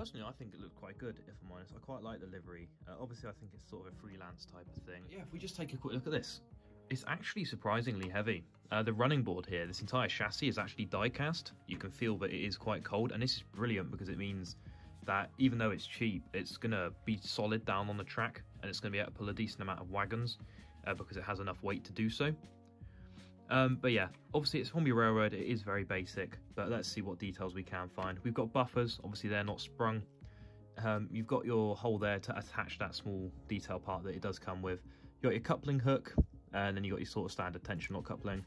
Personally, I think it looked quite good, if I'm honest. I quite like the livery. Obviously, I think it's sort of a freelance type of thing. Yeah, if we just take a quick look at this, it's actually surprisingly heavy. The running board here, this entire chassis is actually die cast. You can feel that it is quite cold, and this is brilliant because it means that even though it's cheap, it's going to be solid down on the track, and it's going to be able to pull a decent amount of wagons because it has enough weight to do so. But yeah, obviously it's Hornby Railroad, it is very basic, but let's see what details we can find. We've got buffers, obviously they're not sprung. You've got your hole there to attach that small detail part that it does come with. You've got your coupling hook, and then you've got your sort of standard tension knot coupling.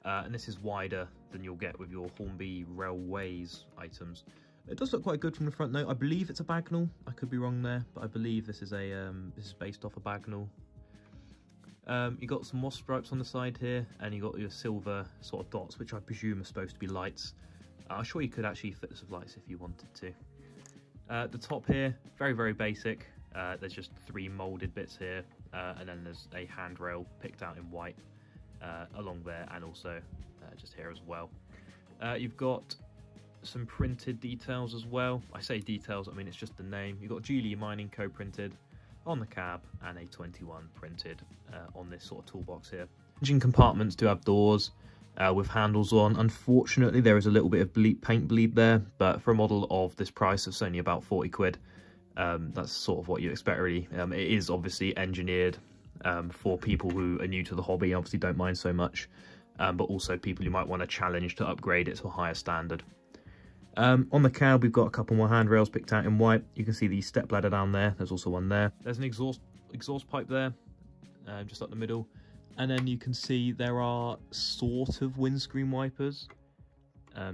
And this is wider than you'll get with your Hornby Railways items. It does look quite good from the front though. I believe it's a Bagnall, I could be wrong there, but I believe this is based off a Bagnall. You got some moss stripes on the side here, and you got your silver sort of dots, which I presume are supposed to be lights. I'm sure you could actually fit this with lights if you wanted to. The top here, very, very basic. There's just 3 moulded bits here, and then there's a handrail picked out in white along there, and also just here as well. You've got some printed details as well. I say details, I mean it's just the name. You've got Geely Mining Co printed on the cab, and a 21 printed on this sort of toolbox here. Engine compartments do have doors with handles on. Unfortunately, there is a little bit of paint bleed there, but for a model of this price, it's only about 40 quid. That's sort of what you expect, really. It is obviously engineered for people who are new to the hobby, obviously don't mind so much, but also people who might want a challenge to upgrade it to a higher standard. On the cab, we've got a couple more handrails picked out in white. You can see the step ladder down there. There's also one there. There's an exhaust pipe there, just up the middle. And then you can see there are sort of windscreen wipers.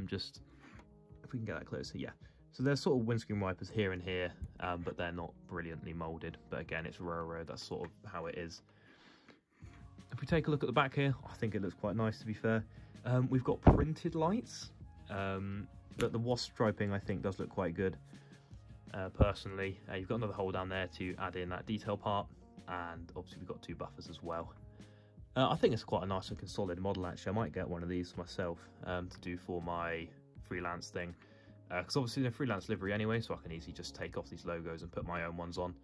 Just, if we can get that closer, yeah. So there's sort of windscreen wipers here and here, but they're not brilliantly moulded. But again, it's railroad, that's sort of how it is. If we take a look at the back here, I think it looks quite nice, to be fair. We've got printed lights. But the wasp striping, I think, does look quite good, personally. You've got another hole down there to add in that detail part, and obviously we've got 2 buffers as well. I think it's quite a nice looking solid model, actually. I might get one of these myself to do for my freelance thing, because obviously they're freelance livery anyway, so I can easily just take off these logos and put my own ones on.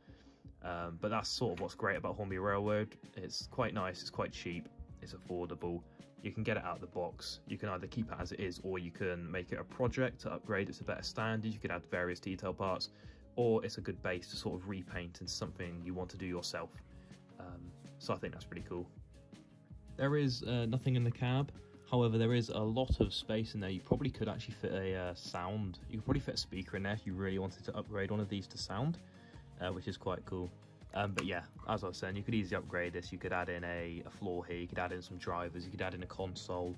But that's sort of what's great about Hornby Railroad. It's quite nice, it's quite cheap, it's affordable. You can get it out of the box. You can either keep it as it is, or you can make it a project to upgrade it to better standards. You can add various detail parts, or it's a good base to sort of repaint into something you want to do yourself. So I think that's pretty cool. There is nothing in the cab. However, there is a lot of space in there. You probably could actually fit a sound. You could probably fit a speaker in there if you really wanted to upgrade one of these to sound, which is quite cool. But yeah, as I was saying, you could easily upgrade this. You could add in a floor here, you could add in some drivers, you could add in a console,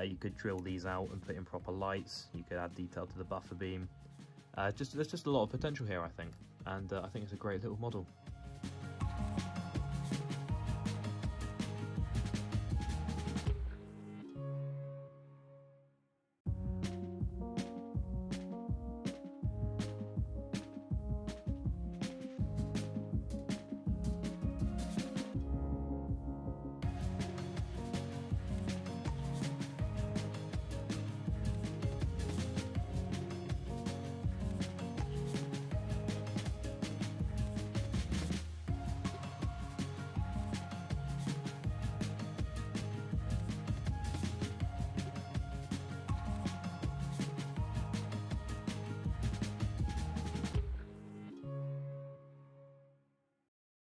you could drill these out and put in proper lights, you could add detail to the buffer beam. There's just a lot of potential here, I think, and I think it's a great little model.